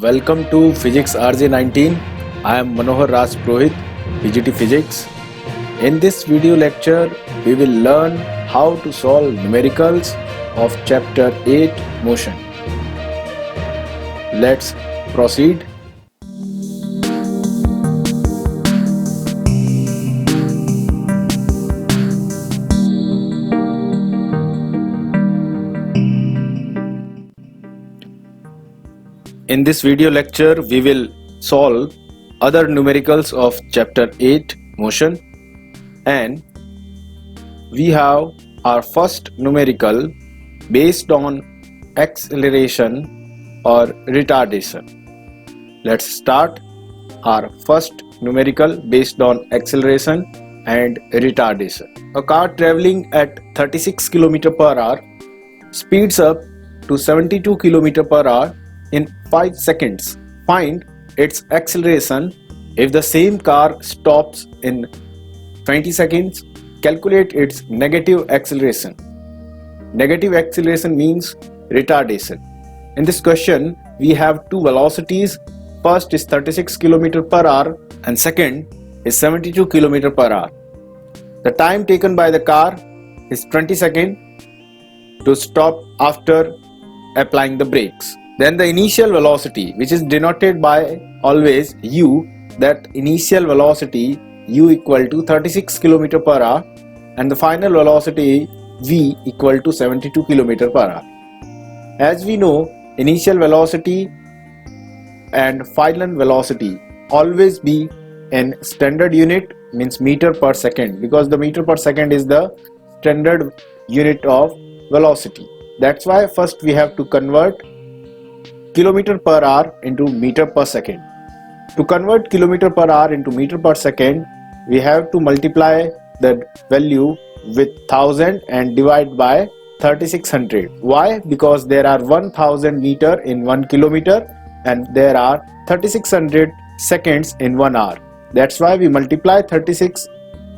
Welcome to Physics RJ19. I am Manohar Raj Purohit, PGT Physics. In this video lecture, we will learn how to solve numericals of Chapter 8 Motion. Let's proceed. In this video lecture, we will solve other numericals of Chapter 8 Motion, and we have our first numerical based on acceleration or retardation. Let's start our first numerical based on acceleration and retardation. A car traveling at 36 km per hour speeds up to 72 km per hour in 5 seconds. Find its acceleration if the same car stops in 20 seconds. Calculate its negative acceleration. Negative acceleration means retardation. In this question, we have two velocities. First is 36 km per hour and second is 72 km per hour. The time taken by the car is 20 seconds to stop after applying the brakes. Then the initial velocity, which is denoted by always u, that initial velocity u equal to 36 km per hour and the final velocity v equal to 72 km per hour. As we know, initial velocity and final velocity always be in standard unit, means meter per second, because the meter per second is the standard unit of velocity. That's why first we have to convert kilometer per hour into meter per second. To convert kilometer per hour into meter per second, we have to multiply the value with 1000 and divide by 3600. Why? Because there are 1000 meter in 1 kilometer and there are 3600 seconds in 1 hour. That's why we multiply 36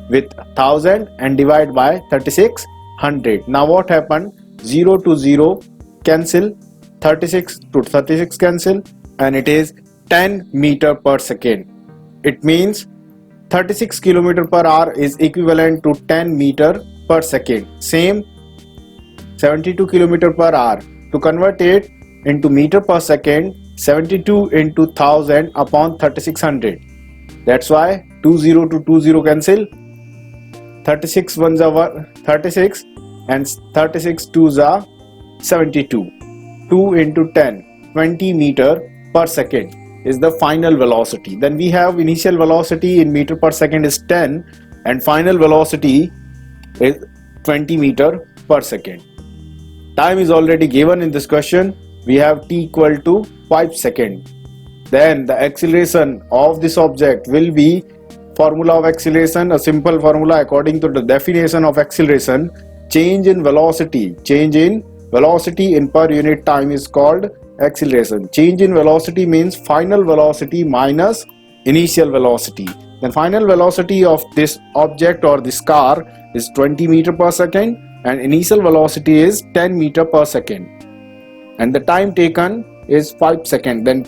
with 1000 and divide by 3600. Now what happened? 0 to 0 cancel, 36 to 36 cancel, and it is 10 meter per second. It means 36 km per hour is equivalent to 10 meter per second. Same 72 km per hour. To convert it into meter per second, 72 into 1000 upon 3600. That's why 20 to 20 cancel. 36 ones are 36 and 36 twos are 72. 2 into 10, 20 meter per second is the final velocity. Then we have initial velocity in meter per second is 10 and final velocity is 20 meter per second. Time is already given in this question. We have t equal to 5 seconds. Then the acceleration of this object will be formula of acceleration, a simple formula according to the definition of acceleration. Change in velocity in per unit time is called acceleration. Change in velocity means final velocity minus initial velocity. The final velocity of this object or this car is 20 meter per second and initial velocity is 10 meter per second. And the time taken is 5 seconds. Then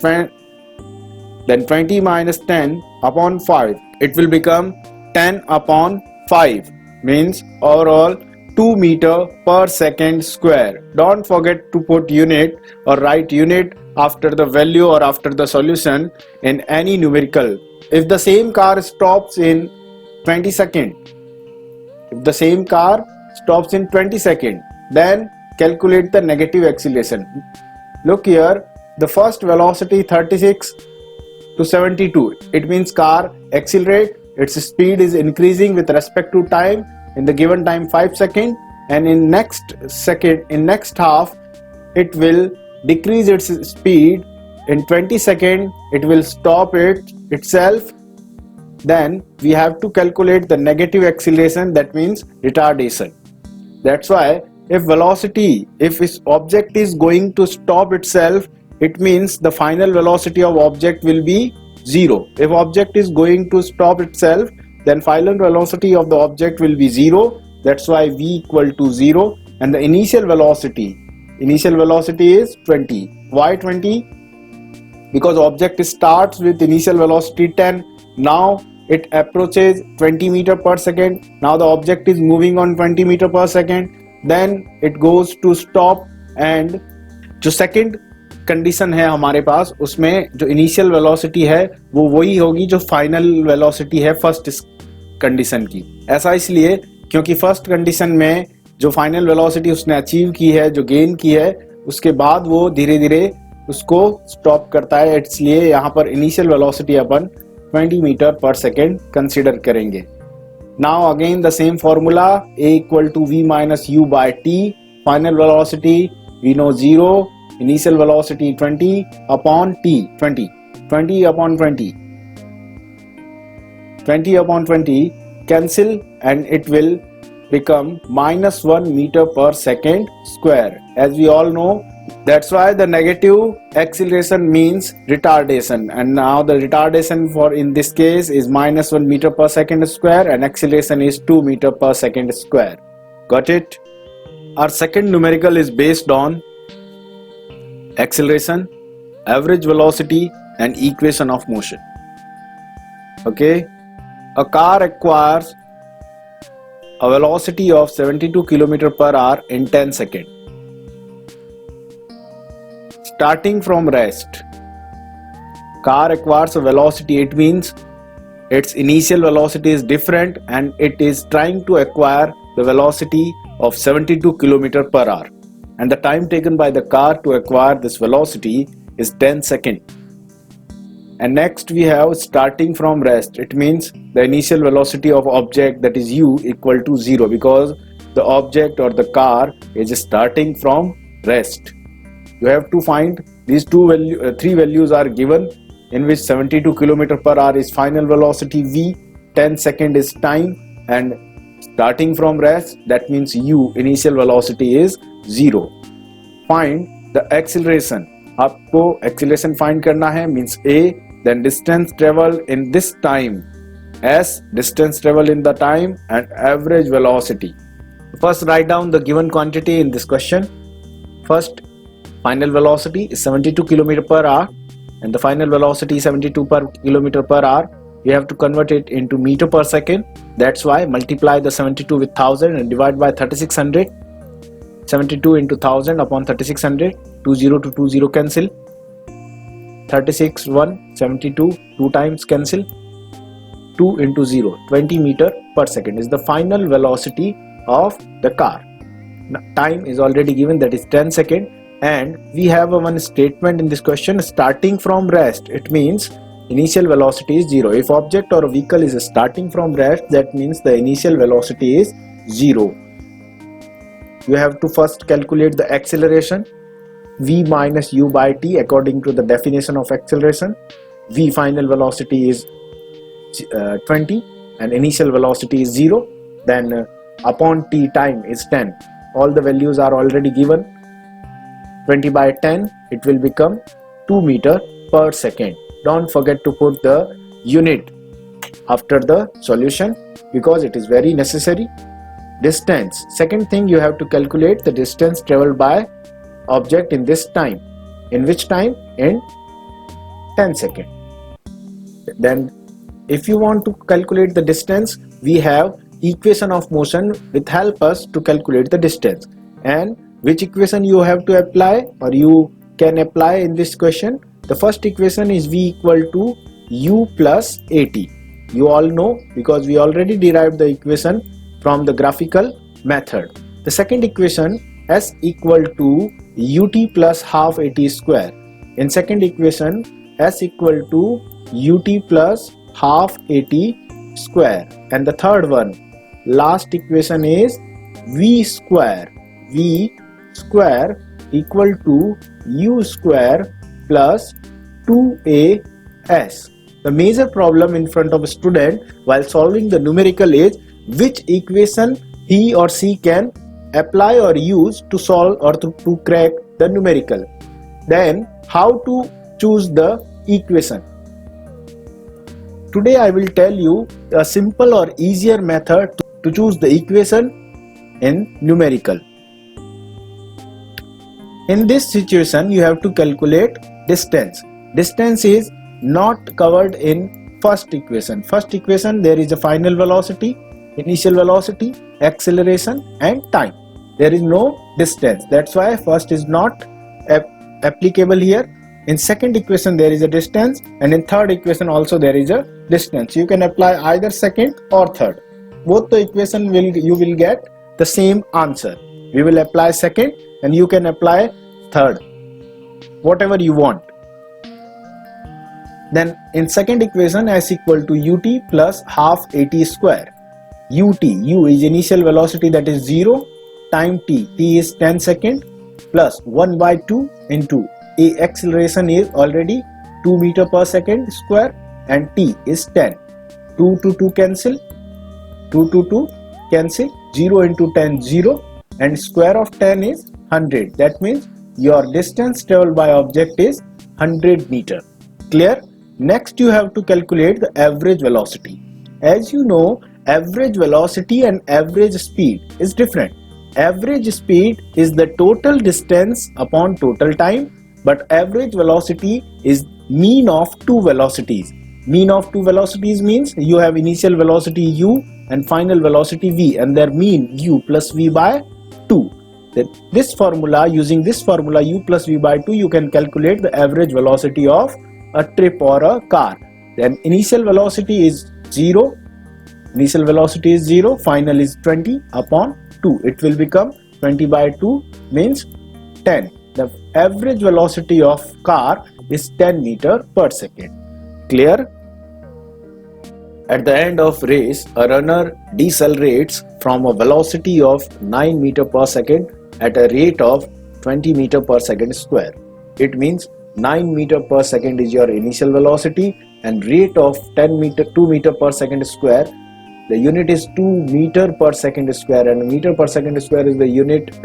20 minus 10 upon 5. It will become 10 upon 5, means overall 2 meter per second square. Don't forget to put unit or write unit after the value or after the solution in any numerical. If the same car stops in 20 seconds, then calculate the negative acceleration. Look here, the first velocity 36 to 72. It means car accelerate, its speed is increasing with respect to time. In the given time 5 seconds, and in next half it will decrease its speed. In 20 seconds it will stop itself. Then we have to calculate the negative acceleration, that means retardation. That's why if this object is going to stop itself, it means the final velocity of object will be 0. If object is going to stop itself, then final velocity of the object will be 0. That's why v equal to 0, and the initial velocity is 20. Why 20? because object starts with initial velocity 10. Now it approaches 20 meter per second. Now the object is moving on 20 meter per second. Then it goes to stop, and जो second condition है हमारे पास, उसमें जो initial velocity है वो वही होगी जो फाइनल वेलोसिटी है फर्स्ट कंडीशन की। ऐसा इसलिए क्योंकि फर्स्ट कंडीशन में जो फाइनल वेलोसिटी उसने अचीव की है, जो गेन की है, उसके बाद वो धीरे धीरे उसको स्टॉप करता है। इसलिए यहाँ पर इनिशियल वेलोसिटी अपन 20 मीटर पर सेकेंड कंसिडर करेंगे। Now again the same formula, a equal to v minus u by t, final velocity we know 0, initial velocity 20 upon t, 20 upon 20 cancel, and it will become minus 1 meter per second square. As we all know, that's why the negative acceleration means retardation, and now the retardation for in this case is minus 1 meter per second square, and acceleration is 2 meter per second square. Got it? Our second numerical is based on acceleration, average velocity, and equation of motion. Okay, a car acquires a velocity of 72 km per hour in 10 seconds. Starting from rest, car acquires a velocity. It means its initial velocity is different, and it is trying to acquire the velocity of 72 km per hour, and the time taken by the car to acquire this velocity is 10 seconds. And next we have starting from rest. It means the initial velocity of object, that is u, equal to 0, because the object or the car is starting from rest. You have to find these three values are given, in which 72 km per hour is final velocity v, 10 second is time, and starting from rest, that means u, initial velocity is 0. Find the acceleration. आपको acceleration find करना है, means a, then distance travel in this time, s, distance travel in the time, and average velocity. First write down the given quantity in this question. First, final velocity is 72 km per hour, and the final velocity is 72 km per hour. You have to convert it into meter per second. That's why multiply the 72 with 1000 and divide by 3600. 72 into 1000 upon 3600. 20 to 20 cancel. 36 1 72 2 times cancel. 2 into 0, 20 meter per second is the final velocity of the car. Now, time is already given, that is 10 seconds, and we have a one statement in this question, starting from rest. It means initial velocity is 0. If object or a vehicle is starting from rest, that means the initial velocity is 0. You have to first calculate the acceleration, v minus u by t, according to the definition of acceleration. V final velocity is 20 and initial velocity is 0. Then upon t, time is 10. All the values are already given. 20 by 10, it will become 2 meter per second. Don't forget to put the unit after the solution, because it is very necessary. Distance. Second thing, you have to calculate the distance traveled by object in this time. In which time? In 10 seconds. Then if you want to calculate the distance, we have equation of motion which help us to calculate the distance. And which equation you have to apply, or you can apply in this question? The first equation is v equal to u plus at. You all know, because we already derived the equation from the graphical method. The second equation, s equal to ut plus half at square. In second equation, s equal to ut plus half at square. And the third one, last equation is v square equal to u square plus 2as. The major problem in front of a student while solving the numerical is which equation he or she can apply or use to solve or to crack the numerical. Then how to choose the equation. Today I will tell you a simple or easier method to choose the equation in numerical. In this situation, you have to calculate distance. Distance is not covered in first equation. First equation, there is a final velocity, initial velocity, acceleration and time. There is no distance. That's why first is not applicable here. In second equation there is a distance, and in third equation also there is a distance. You can apply either second or third. Both the equation you will get the same answer. We will apply second and you can apply third, whatever you want. Then in second equation, s equal to ut plus half at square. U is initial velocity, that is 0, time t is 10 second, plus 1 by 2 into a acceleration is already 2 meter per second square and t is 10. 2 to 2 cancel, 2 to 2 cancel, 0 into 10 0, and square of 10 is 100. That means your distance traveled by object is 100 meter. Clear? Next you have to calculate the average velocity. As you know, average velocity and average speed is different. Average speed is the total distance upon total time, but average velocity is mean of two velocities. Mean of two velocities means you have initial velocity u and final velocity v, and their mean u plus v by 2. Then this formula, using this formula u plus v by 2, you can calculate the average velocity of a trip or a car. Then initial velocity is 0, initial velocity is 0, final is 20 upon 2. It will become 20 by 2 means 10. The average velocity of car is 10 meter per second. Clear? At the end of race, a runner decelerates from a velocity of 9 meter per second at a rate of 20 meter per second square. It means 9 meter per second is your initial velocity and rate of 2 meter per second square. The unit is 2 meter per second square, and meter per second square is the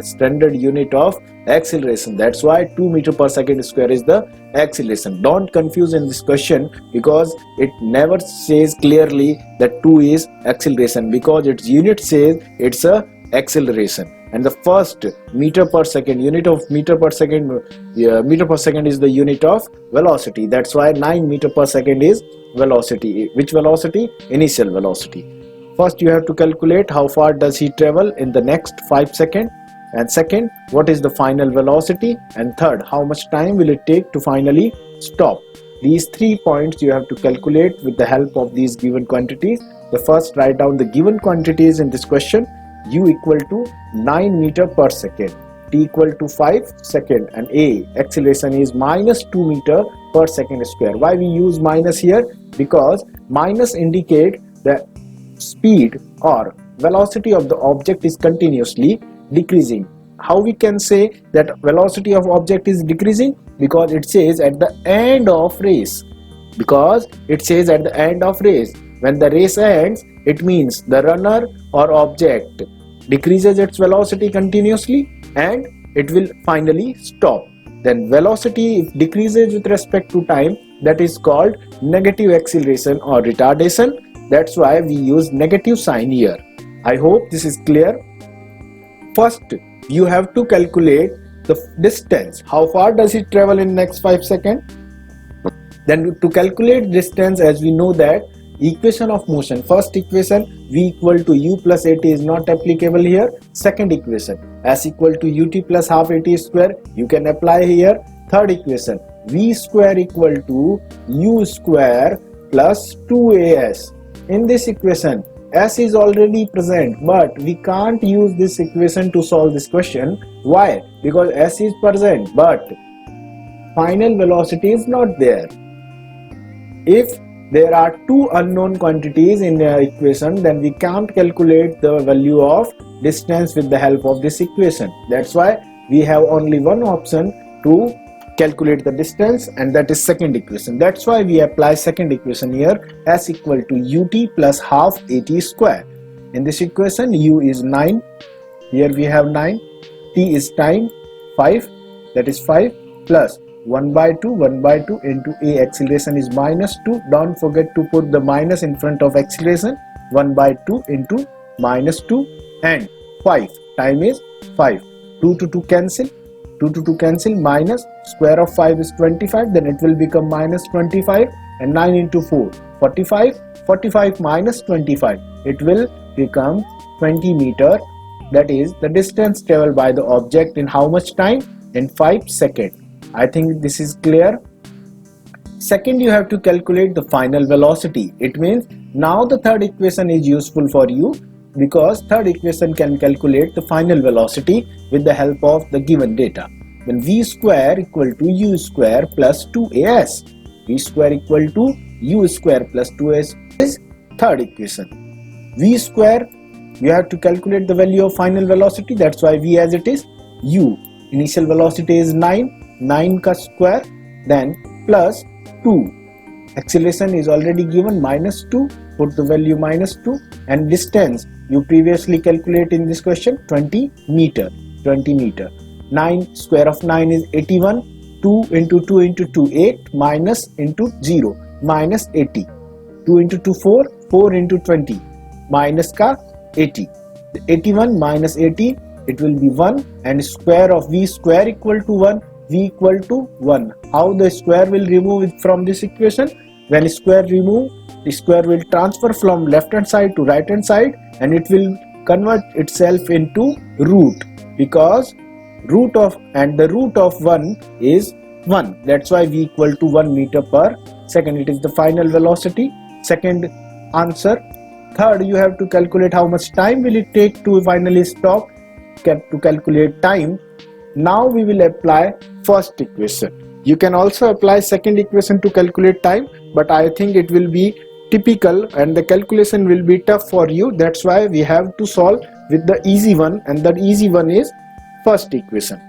standard unit of acceleration. That's why 2 meter per second square is the acceleration. Don't confuse in this question, because it never says clearly that 2 is acceleration, because its unit says it's a acceleration. And the first meter per second, unit of meter per second is the unit of velocity. That's why 9 meter per second is velocity. Which velocity? Initial velocity. First you have to calculate how far does he travel in the next 5 seconds, and second, what is the final velocity, and third, how much time will it take to finally stop. These 3 points you have to calculate with the help of these given quantities. The first, write down the given quantities in this question. U equal to 9 meter per second, t equal to 5 second, and a acceleration is minus 2 meter per second square. Why we use minus here? Because minus indicate the speed or velocity of the object is continuously decreasing. How we can say that velocity of object is decreasing? Because it says at the end of race. When the race ends, it means the runner or object decreases its velocity continuously and it will finally stop. Then velocity, if decreases with respect to time, that is called negative acceleration or retardation. That's why we use negative sign here. I hope this is clear. First, you have to calculate the distance. How far does it travel in next 5 seconds? Then to calculate distance, as we know that equation of motion, first equation v equal to u plus at is not applicable here. Second equation, s equal to ut plus half at square, you can apply here. Third equation, v square equal to u square plus 2as. In this equation, s is already present, but we can't use this equation to solve this question. Why? Because s is present, but final velocity is not there. If there are two unknown quantities in the equation, then we can't calculate the value of distance with the help of this equation. That's why we have only one option to calculate the distance, and that is second equation. That's why we apply second equation here, s equal to ut plus half at square. In this equation, u is 9, here we have 9, t is time 5, that is 5, plus 1 by 2 into a acceleration is minus 2. Don't forget to put the minus in front of acceleration. 1 by 2 into minus 2, and 5, time is 5. 2 to 2 cancel, 2 to 2 cancel, minus square of 5 is 25, then it will become minus 25, and 9 into 4 45, 45 minus 25, it will become 20 meter. That is the distance traveled by the object in how much time? In 5 seconds. I think this is clear. Second, you have to calculate the final velocity. It means now the third equation is useful for you, because third equation can calculate the final velocity with the help of the given data. Then v square equal to u square plus 2as. V square equal to u square plus 2as is third equation. V square, you have to calculate the value of final velocity, that's why v as it is. U, initial velocity is 9 ka square, then plus 2. Acceleration is already given, minus 2, put the value minus 2, and distance you previously calculate in this question, 20 meter. 9 square of 9 is 81, 2 into 2 into 2 8, minus into 0 minus 80, 2 into 2 4 into 20, minus ka 80, 81 minus 80, it will be 1, and square of v square equal to 1, v equal to 1. How the square will remove it from this equation? When square remove, the square will transfer from left hand side to right hand side, and it will convert itself into root, because root of 1 is 1. That's why v equal to 1 meter per second. It is the final velocity. Second answer. Third, you have to calculate how much time will it take to finally stop. To calculate time, now we will apply first equation. You can also apply second equation to calculate time, but I think it will be typical and the calculation will be tough for you. That's why we have to solve with the easy one, and that easy one is first equation.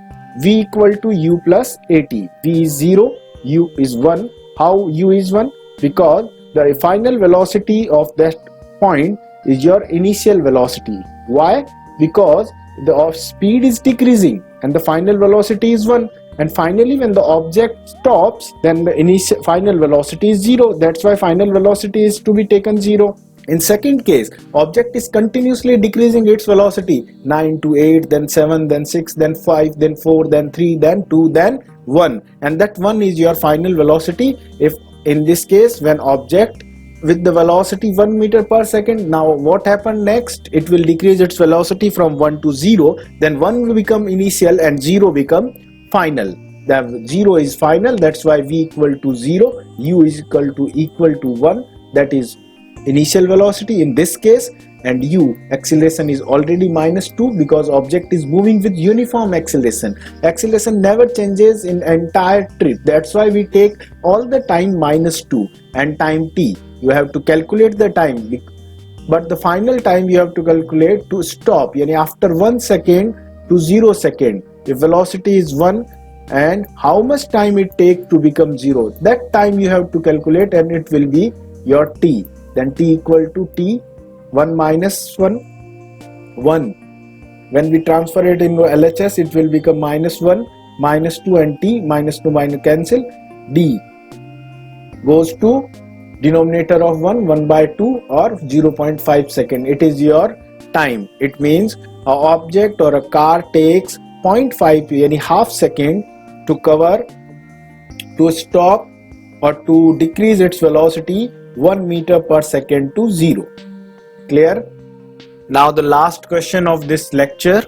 V equal to u plus at. V is 0, u is 1. How u is 1? Because the final velocity of that point is your initial velocity. Why? Because the speed is decreasing and the final velocity is 1, and finally when the object stops, then the initial final velocity is 0. That's why final velocity is to be taken 0. In second case, object is continuously decreasing its velocity, 9 to 8, then 7, then 6, then 5, then 4, then 3, then 2, then 1, and that 1 is your final velocity. If in this case, when object with the velocity 1 meter per second, now what happened next? It will decrease its velocity from 1 to 0, then 1 will become initial and 0 become final. The 0 is final, that's why v equal to 0, u is equal to 1, that is initial velocity in this case, and u, acceleration is already minus 2 because object is moving with uniform acceleration. Acceleration never changes in entire trip, that's why we take all the time minus 2 and time t. You have to calculate the time, but the final time you have to calculate to stop, yani after 1 second to 0 second. If velocity is 1 and how much time it takes to become 0, that time you have to calculate, and it will be your t. Then t equal to t, 1 minus 1, 1. When we transfer it into LHS, it will become minus 1, minus 2, and t, minus 2 minus cancel, d goes to denominator of 1 by 2 or 0.5 second. It is your time. It means an object or a car takes 0.5 yani half second to cover, to stop or to decrease its velocity 1 meter per second to 0. Clear? Now the last question of this lecture.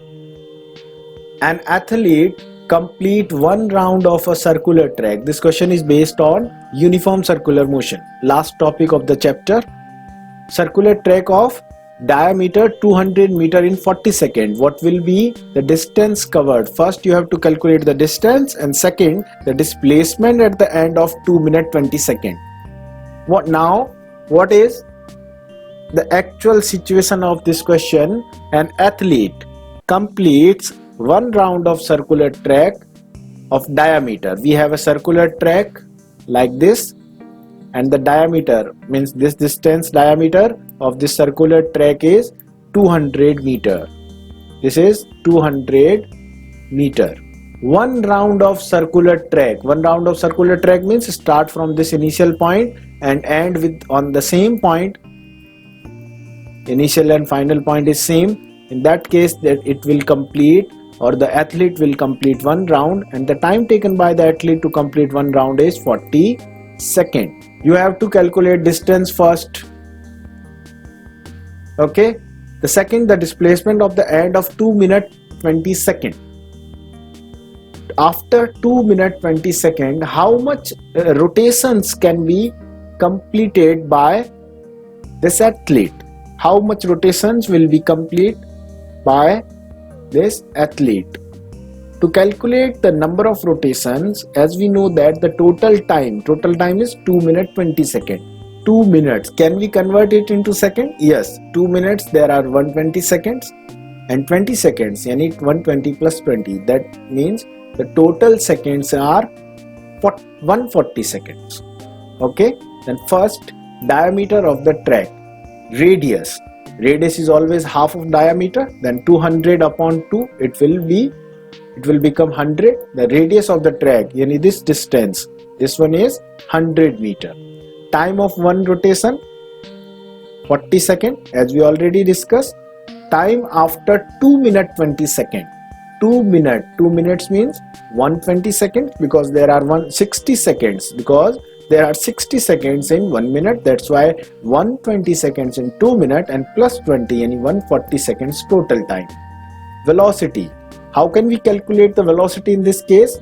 An athlete complete one round of a circular track. This question is based on uniform circular motion. Last topic of the chapter. Circular track of diameter 200 meter in 40 seconds. What will be the distance covered? First you have to calculate the distance, and second the displacement at the end of 2 minutes 20 seconds. What is the actual situation of this question? An athlete completes one round of circular track of diameter. We have a circular track like this, and the diameter means this distance, diameter of this circular track is 200 meter. This is 200 meter. One round of circular track. One round of circular track means start from this initial point and end with on the same point. Initial and final point is same. In that case, that it will complete or the athlete will complete one round, and the time taken by the athlete to complete one round is 40 seconds. You have to calculate distance first. Okay, the second, the displacement of the end of 2 minutes 20 seconds. After 2 minutes 20 seconds, how much rotations can be completed by this athlete? How much rotations will be complete by this athlete? To calculate the number of rotations, as we know that the total time is 2 minutes 20 seconds. 2 minutes, can we convert it into second? Yes, 2 minutes there are 120 seconds, and 20 seconds, yani 120 plus 20, that means the total seconds are 140 seconds. Okay, then first, diameter of the track. Radius is always half of diameter, then 200 upon 2, it will become 100. The radius of the track, yani this distance, this one is 100 meter. Time of one rotation 40 seconds, as we already discussed. Time after 2 minutes 20 seconds. 2 minutes means 120 seconds, because there are 160 seconds, because there are 60 seconds in 1 minute. That's why 120 seconds in 2 minutes and plus 20, and 140 seconds total time. Velocity. How can we calculate the velocity in this case?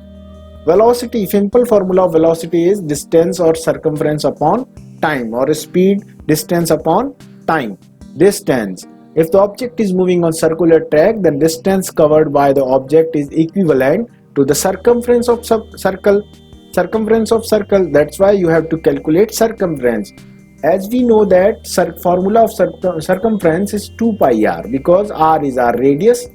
Velocity, simple formula of velocity is distance or circumference upon time, or speed distance upon time. Distance. If the object is moving on circular track, then distance covered by the object is equivalent to the circumference of circle. That's why you have to calculate circumference. As we know that formula of circumference is 2 pi r, because r is our radius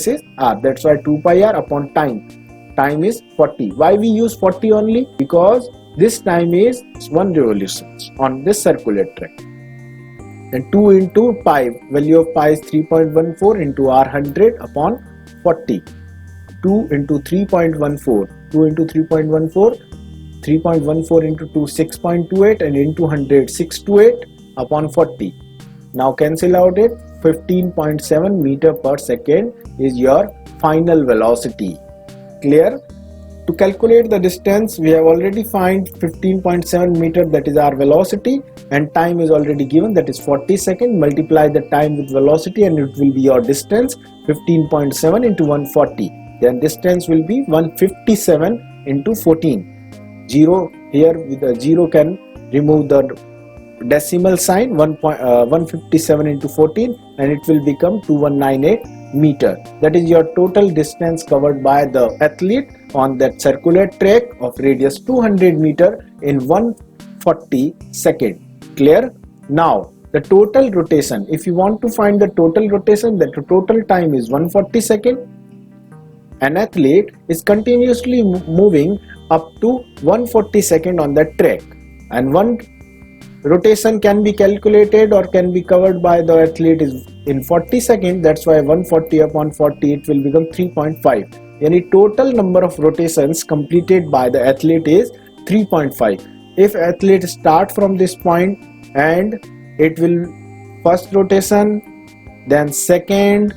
is r. That's why 2 pi r upon time. Time is 40. Why we use 40 only? Because this time is 1 revolution on this circular track. Then 2 into pi, value of pi is 3.14 into r 100 upon 40. 2 into 3.14, 2 into 3.14, 3.14 into 2, 6.28, and into 100, 628 upon 40. Now cancel out it. 15.7 meter per second is your final velocity. Clear? To calculate the distance, we have already find 15.7 meter, that is our velocity, and time is already given, that is 40 seconds. Multiply the time with velocity and it will be your distance, 15.7 into 140. Then distance will be 157 into 14. 0 here, with a 0 can remove the decimal sign. 157 into 14, and it will become 2198 meter. That is your total distance covered by the athlete on that circular track of radius 200 meter in 140 seconds. Clear? Now the total rotation, if you want to find the total rotation, the total time is 140 seconds. An athlete is continuously moving up to 140 seconds on that track, and one rotation can be calculated or can be covered by the athlete is in 40 seconds. That's why 140 upon 40, it will become 3.5. Any total number of rotations completed by the athlete is 3.5. If athlete start from this point, and it will first rotation, then second,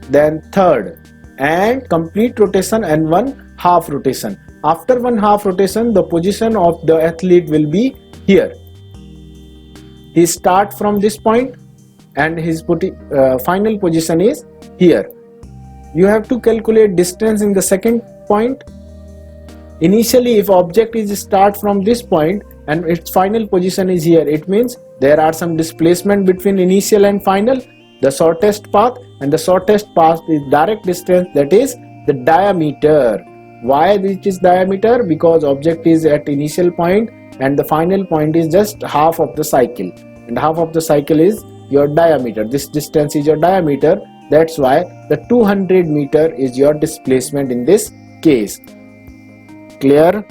then third, and complete rotation, and one half rotation. After one half rotation, the position of the athlete will be here. He start from this point and his final position is here. You have to calculate distance in the second point. Initially, if object is start from this point and its final position is here, it means there are some displacement between initial and final. The shortest path, and the shortest path is direct distance, that is the diameter. Why it is diameter? Because object is at initial point and the final point is just half of the cycle, and half of the cycle is your diameter. This distance is your diameter. That's why the 200 meter is your displacement in this case. Clear?